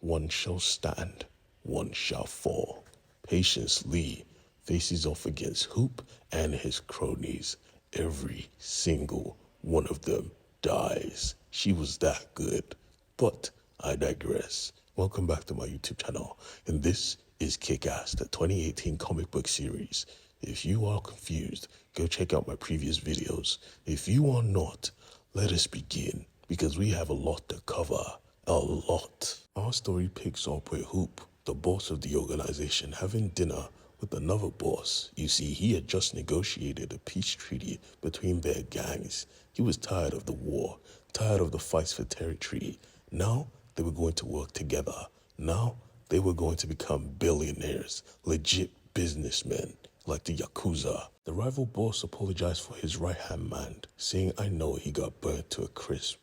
One shall stand, one shall fall. Patience Lee faces off against Hoop and his cronies. Every single one of them dies. She was that good. But I digress. Welcome back to my YouTube channel, and this is Kick-Ass, the 2018 comic book series. If you are confused, go check out my previous videos. If you are not, let us begin, because we have a lot to cover. A lot. Our story picks up with Hoop, the boss of the organization, having dinner with another boss. You see, he had just negotiated a peace treaty between their gangs. He was tired of the war, tired of the fights for territory. Now they were going to work together. Now they were going to become billionaires, legit businessmen, like the Yakuza. The rival boss apologized for his right-hand man, saying, "I know he got burnt to a crisp."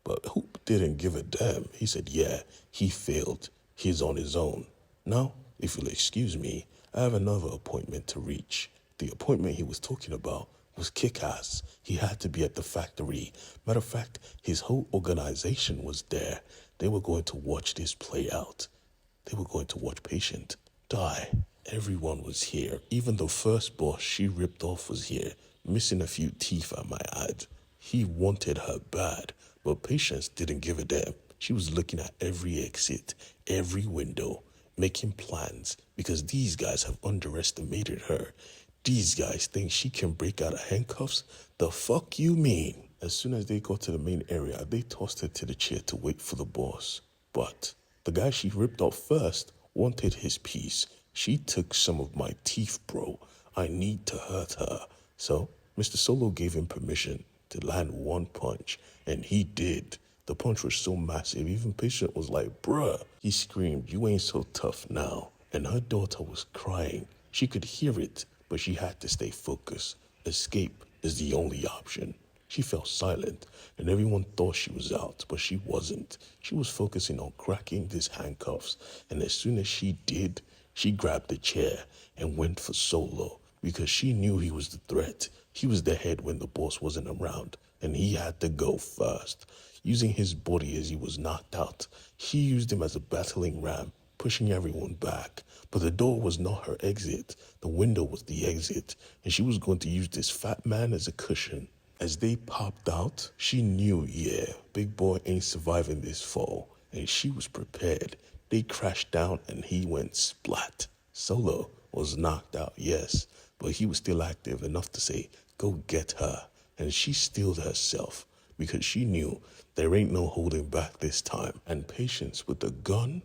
But Hoop didn't give a damn. He said, yeah, he failed. He's on his own. Now, if you'll excuse me, I have another appointment to reach. The appointment he was talking about was Kick-Ass. He had to be at the factory. Matter of fact, his whole organization was there. They were going to watch this play out. They were going to watch Patient die. Everyone was here. Even the first boss she ripped off was here, missing a few teeth, I might add. He wanted her bad, but Patience didn't give a damn. She was looking at every exit, every window, making plans, because these guys have underestimated her. These guys think she can break out of handcuffs? The fuck you mean? As soon as they got to the main area, they tossed her to the chair to wait for the boss. But the guy she ripped off first wanted his piece. She took some of my teeth, bro. I need to hurt her. So Mr. Solo gave him permission to land one punch, and he did. The punch was so massive, even Patient was like, bruh. He screamed, "You ain't so tough now." And her daughter was crying. She could hear it, but she had to stay focused. Escape is the only option. She fell silent, and everyone thought she was out, but she wasn't. She was focusing on cracking these handcuffs, and as soon as she did, she grabbed the chair and went for Solo, because she knew he was the threat. He was the head when the boss wasn't around, and he had to go first. Using his body as he was knocked out, he used him as a battling ram, pushing everyone back. But the door was not her exit. The window was the exit, and she was going to use this fat man as a cushion. As they popped out, she knew, yeah, big boy ain't surviving this fall, and she was prepared. They crashed down, and he went splat. Solo was knocked out, yes, but he was still active enough to say, "Go get her." And she steeled herself, because she knew there ain't no holding back this time. And Patience with the gun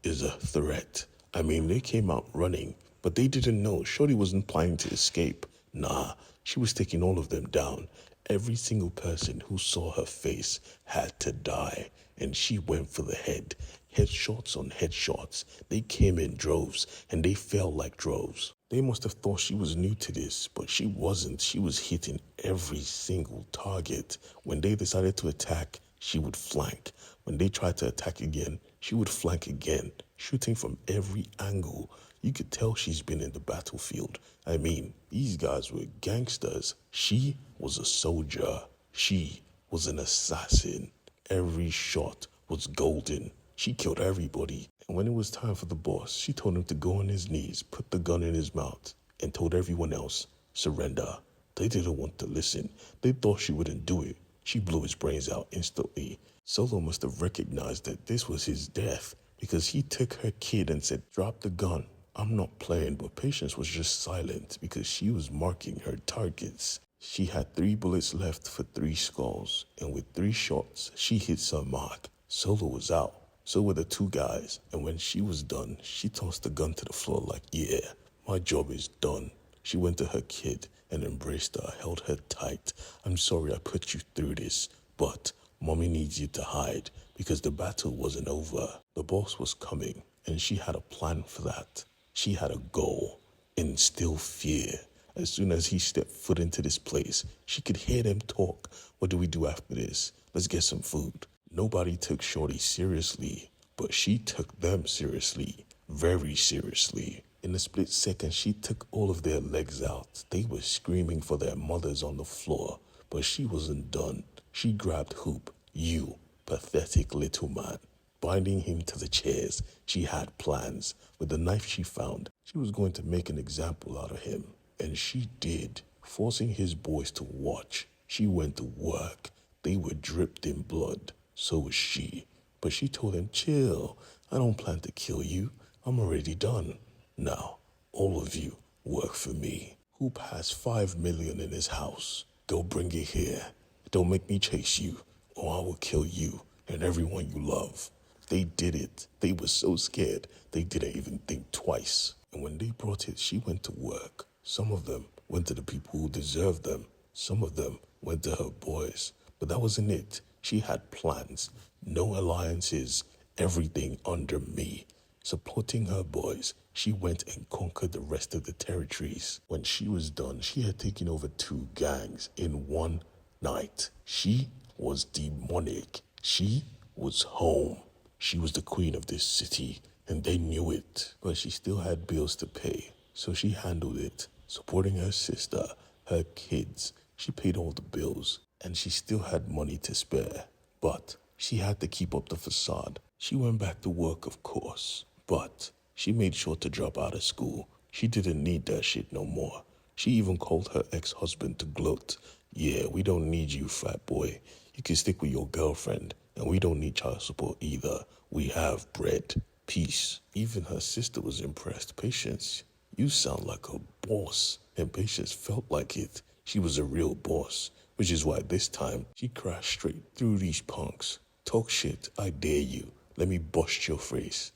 is a threat. I mean, they came out running, but they didn't know Shorty wasn't planning to escape. Nah, she was taking all of them down. Every single person who saw her face had to die, and she went for the head. Headshots on headshots. They came in droves, and they fell like droves. They must have thought she was new to this, but she wasn't. She was hitting every single target. When they decided to attack, she would flank. When they tried to attack again, she would flank again, shooting from every angle. You could tell she's been in the battlefield. I mean, these guys were gangsters. She was a soldier. She was an assassin. Every shot was golden. She killed everybody. And when it was time for the boss, she told him to go on his knees, put the gun in his mouth, and told everyone else, surrender. They didn't want to listen. They thought she wouldn't do it. She blew his brains out instantly. Solo must have recognized that this was his death, because he took her kid and said, "Drop the gun." I'm not playing, but Patience was just silent because she was marking her targets. She had 3 bullets left for 3 skulls, and with 3 shots, she hit her mark. Solo was out. So were the 2 guys, and when she was done, she tossed the gun to the floor like, yeah, my job is done. She went to her kid and embraced her, held her tight. "I'm sorry I put you through this, but mommy needs you to hide, because the battle wasn't over." The boss was coming, and she had a plan for that. She had a goal: instill fear. As soon as he stepped foot into this place, she could hear them talk. "What do we do after this? Let's get some food." Nobody took Shorty seriously, but she took them seriously, very seriously. In a split second, she took all of their legs out. They were screaming for their mothers on the floor, but she wasn't done. She grabbed Hoop. "You pathetic little man. binding him to the chairs. She had plans. With the knife she found, she was going to make an example out of him. And she did, forcing his boys to watch. She went to work. They were dripped in blood. So was she. But she told him, chill. I don't plan to kill you. I'm already done. Now, all of you work for me. Hoop has 5 million in his house. Go bring it here. Don't make me chase you, or I will kill you and everyone you love. They did it. They were so scared, they didn't even think twice. And when they brought it, she went to work. Some of them went to the people who deserved them. Some of them went to her boys. But that wasn't it. She had plans. No alliances. Everything under me. Supporting her boys, she went and conquered the rest of the territories. When she was done, she had taken over 2 gangs in one night. She was demonic. She was home. She was the queen of this city, and they knew it. But she still had bills to pay, so she handled it, supporting her sister, her kids. She paid all the bills, and she still had money to spare. But she had to keep up the facade. She went back to work, of course, but she made sure to drop out of school. She didn't need that shit no more. She even called her ex-husband to gloat. Yeah, we don't need you, fat boy. You can stick with your girlfriend, and we don't need child support either. We have bread, peace. Even her sister was impressed. Patience, you sound like a boss. And Patience felt like it. She was a real boss, which is why this time she crashed straight through these punks. Talk shit, I dare you. Let me bust your face.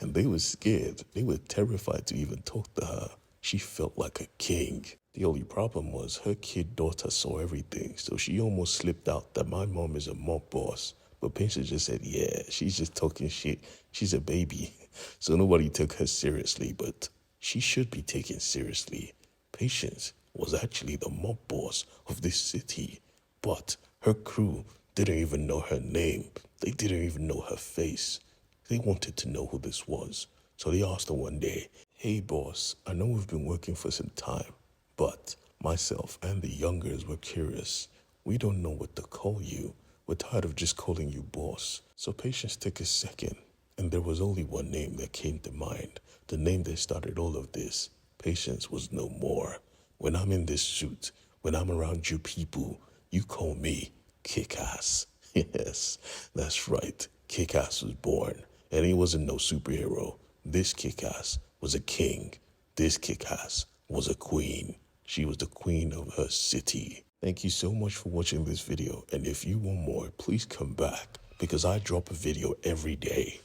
And they were scared. They were terrified to even talk to her. She felt like a king. The only problem was her kid daughter saw everything, so she almost slipped out that my mom is a mob boss. But Patience just said, yeah, she's just talking shit. She's a baby. So nobody took her seriously, but she should be taken seriously. Patience was actually the mob boss of this city, but her crew didn't even know her name. They didn't even know her face. They wanted to know who this was. So they asked her one day, hey boss, I know we've been working for some time, but myself and the youngers were curious. We don't know what to call you. We're tired of just calling you boss. So Patience took a second, and there was only one name that came to mind. The name that started all of this. Patience was no more. When I'm in this suit, when I'm around you people, you call me Kick-Ass. Yes, that's right. Kick-Ass was born, and he wasn't no superhero. This Kick-Ass was a king. This Kick-Ass was a queen. She was the queen of her city. Thank you so much for watching this video, and if you want more, please come back, because I drop a video every day.